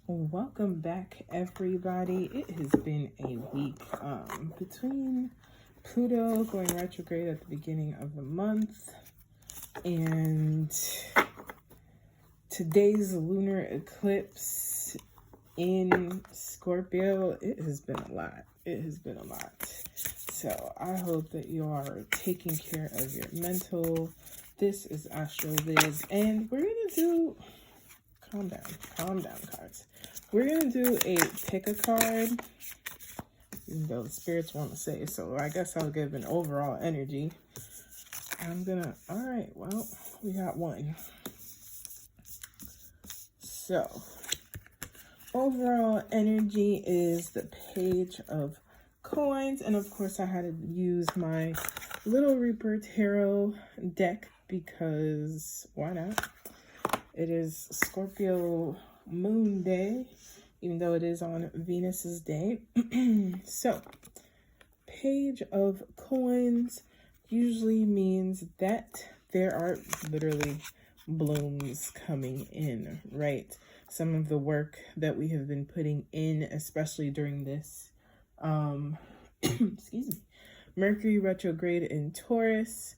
Welcome back, everybody. It has been a week between Pluto going retrograde at the beginning of the month and today's lunar eclipse in Scorpio. It has been a lot. So I hope that you are taking care of your mental. This is Astrolyszics, and we're gonna do calm down cards. We're gonna do a pick a card, even though the spirits want to say so. I guess I'll give an overall energy. All right, well, we got one. So overall energy is the Page of Coins, and of course I had to use my Little Reaper Tarot deck because why not? It is Scorpio moon day, even though it is on Venus's day. So, Page of Coins usually means that there are literally blooms coming in, right? Some of the work that we have been putting in, especially during this, excuse me, Mercury retrograde in Taurus,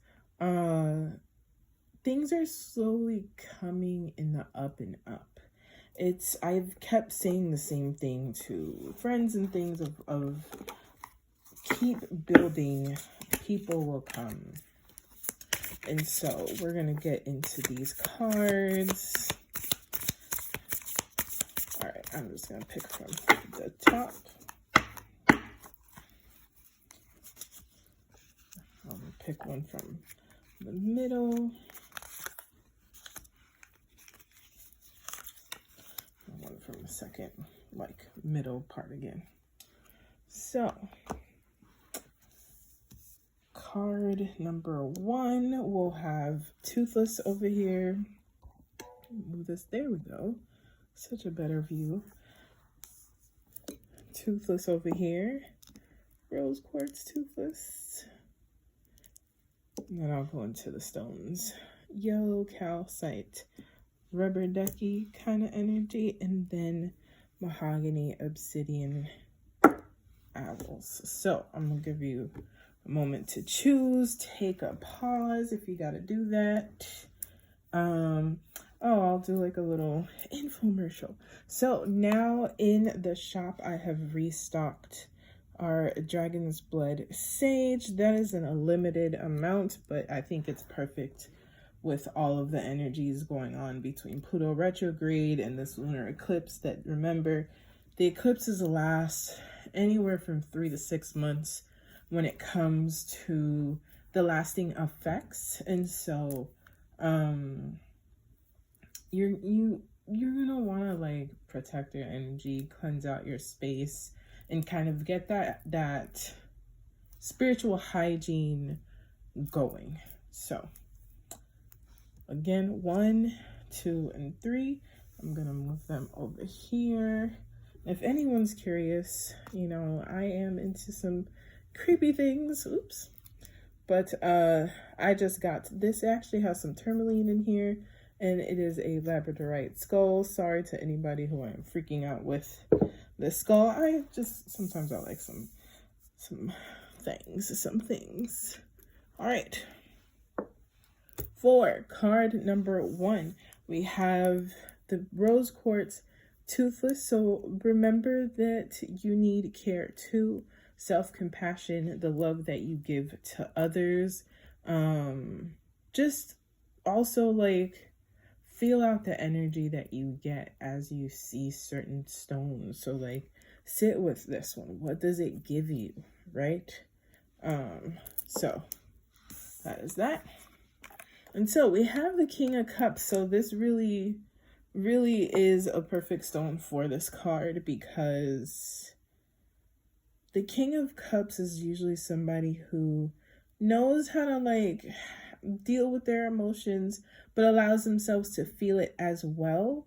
things are slowly coming in the up and up. I've kept saying the same thing to friends and things of keep building, people will come. And so we're going to get into these cards. All right, I'm just going to pick from the top. I'm going to pick one from the middle. One from the second, middle part again. So, card number one, we'll have Toothless over here. Move this, there we go. Such a better view. Toothless over here. Rose quartz Toothless. And then I'll go into the stones. Yellow calcite, rubber ducky kind of energy, and then mahogany obsidian owls. So I'm gonna give you a moment to choose, take a pause if you gotta do that. I'll do like a little infomercial. So now in the shop I have restocked our Dragon's Blood Sage. That is in a limited amount, but I think it's perfect with all of the energies going on between Pluto retrograde and this lunar eclipse. That, remember, the eclipses last anywhere from 3 to 6 months when it comes to the lasting effects. And so you're gonna want to like protect your energy, cleanse out your space, and kind of get that spiritual hygiene going. So again, 1, 2, and 3. I'm gonna move them over here. If anyone's curious, you know, I am into some creepy things. Oops. But I just got this. It actually has some tourmaline in here, and it is a labradorite skull. Sorry to anybody who I am freaking out with the skull. Sometimes I like some things. All right. For card number 1, we have the rose quartz Toothless. So remember that you need care too, self-compassion, the love that you give to others. Just also like feel out the energy that you get as you see certain stones. So like sit with this one. What does it give you, right? So that is that. And so we have the King of Cups. So this really is a perfect stone for this card, because the King of Cups is usually somebody who knows how to like deal with their emotions, but allows themselves to feel it as well.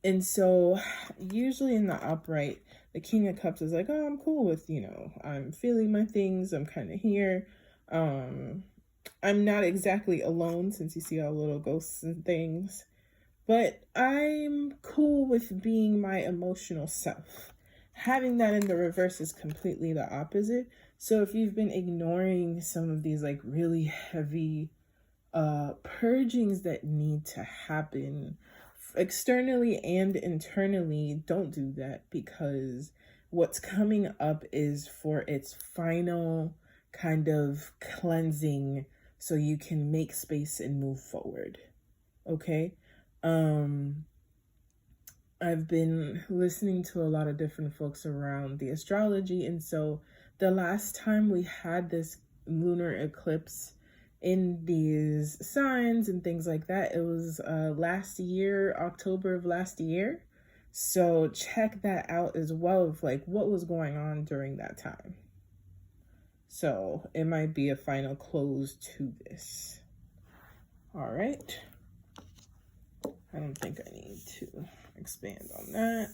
And so usually in the upright, the King of Cups is like, oh, I'm cool with, you know, I'm feeling my things. I'm kind of here. I'm not exactly alone, since you see all little ghosts and things. But I'm cool with being my emotional self. Having that in the reverse is completely the opposite. So if you've been ignoring some of these like really heavy purgings that need to happen externally and internally, don't do that, because what's coming up is for its final kind of cleansing so you can make space and move forward. Okay? I've been listening to a lot of different folks around the astrology, and so the last time we had this lunar eclipse in these signs and things like that, it was last year, October of last year. So check that out as well, of like what was going on during that time. So it might be a final close to this. All right. I don't think I need to expand on that.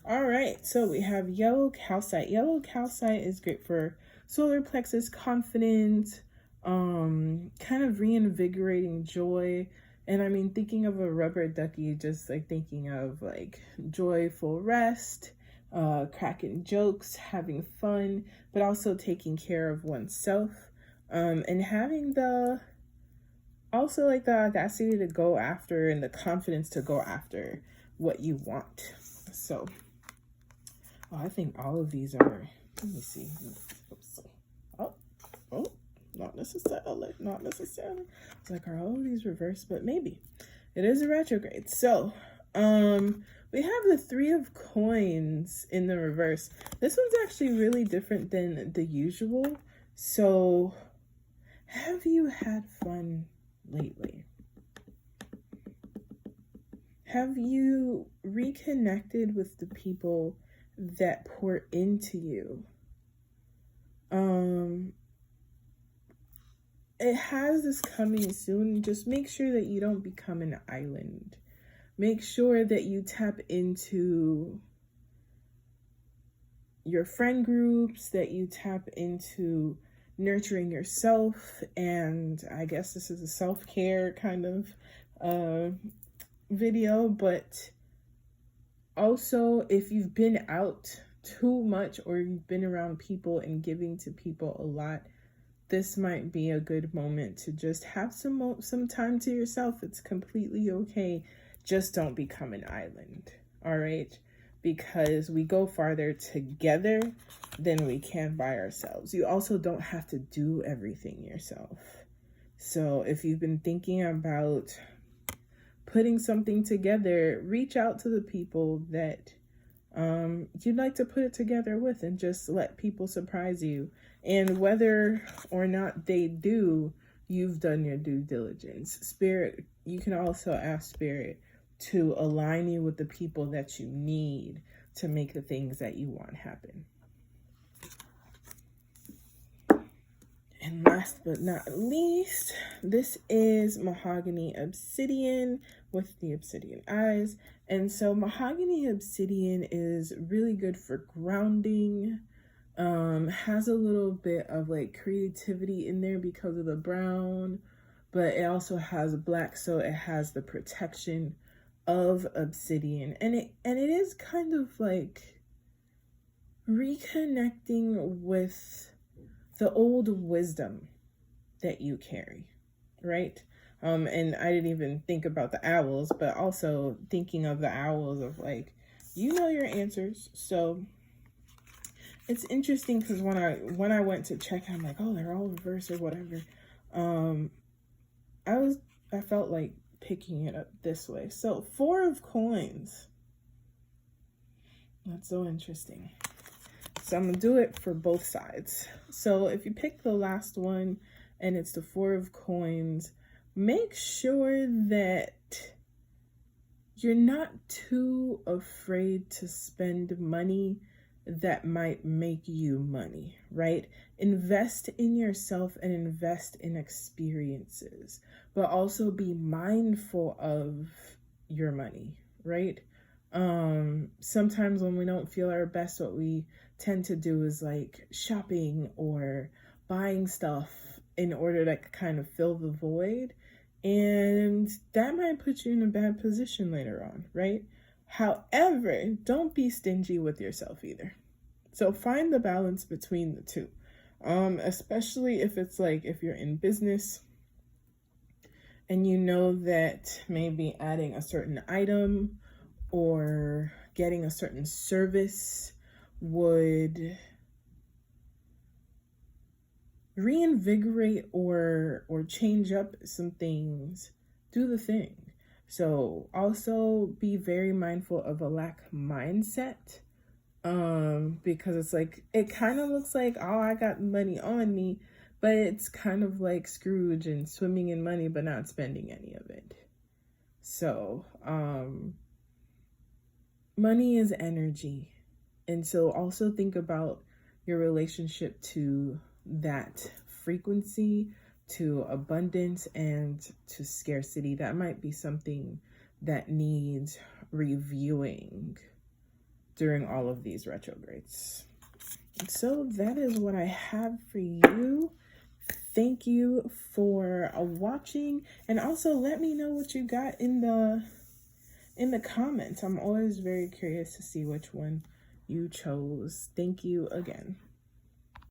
All right, so we have yellow calcite. Yellow calcite is great for solar plexus, confidence, kind of reinvigorating joy. And I mean, thinking of a rubber ducky, just like thinking of like joyful rest, cracking jokes, having fun, but also taking care of oneself, and having the also like the audacity to go after and the confidence to go after what you want. So I think all of these are, let me see. Oh, not necessarily. It's like, are all of these reversed? But maybe. It is a retrograde. So we have the Three of Coins in the reverse. This one's actually really different than the usual. So have you had fun lately? Have you reconnected with the people that pour into you? It has this coming soon. Just make sure that you don't become an island. Make sure that you tap into your friend groups, that you tap into nurturing yourself. And I guess this is a self-care kind of video, but also if you've been out too much or you've been around people and giving to people a lot, this might be a good moment to just have some time to yourself. It's completely okay. Just don't become an island, all right? Because we go farther together than we can by ourselves. You also don't have to do everything yourself. So if you've been thinking about putting something together, reach out to the people that you'd like to put it together with, and just let people surprise you. And whether or not they do, you've done your due diligence. Spirit, you can also ask Spirit to align you with the people that you need to make the things that you want happen. And last but not least, this is Mahogany Obsidian with the obsidian eyes. And so Mahogany Obsidian is really good for grounding. Has a little bit of like creativity in there because of the brown, but it also has black, so it has the protection of obsidian. And it is kind of like reconnecting with the old wisdom that you carry, right? And I didn't even think about the owls, but also thinking of the owls of like, you know your answers. So it's interesting because when I went to check, I'm like, oh, they're all reversed or whatever. I felt like picking it up this way. So 4 of Coins. That's so interesting. So I'm gonna do it for both sides. So if you pick the last one and it's the 4 of Coins, make sure that you're not too afraid to spend money that might make you money, right? Invest in yourself and invest in experiences, but also be mindful of your money, right? Sometimes when we don't feel our best, what we tend to do is like shopping or buying stuff in order to kind of fill the void. And that might put you in a bad position later on, right? However, don't be stingy with yourself either. So find the balance between the two. Especially if it's like if you're in business and you know that maybe adding a certain item or getting a certain service would reinvigorate or change up some things, do the thing. So also be very mindful of a lack mindset, because it's like it kind of looks like, oh, I got money on me, but it's kind of like Scrooge and swimming in money but not spending any of it. So money is energy, and so also think about your relationship to that frequency, to abundance, and to scarcity. That might be something that needs reviewing during all of these retrogrades. So that is what I have for you. Thank you for watching, and also let me know what you got in the comments. I'm always very curious to see which one you chose. Thank you again.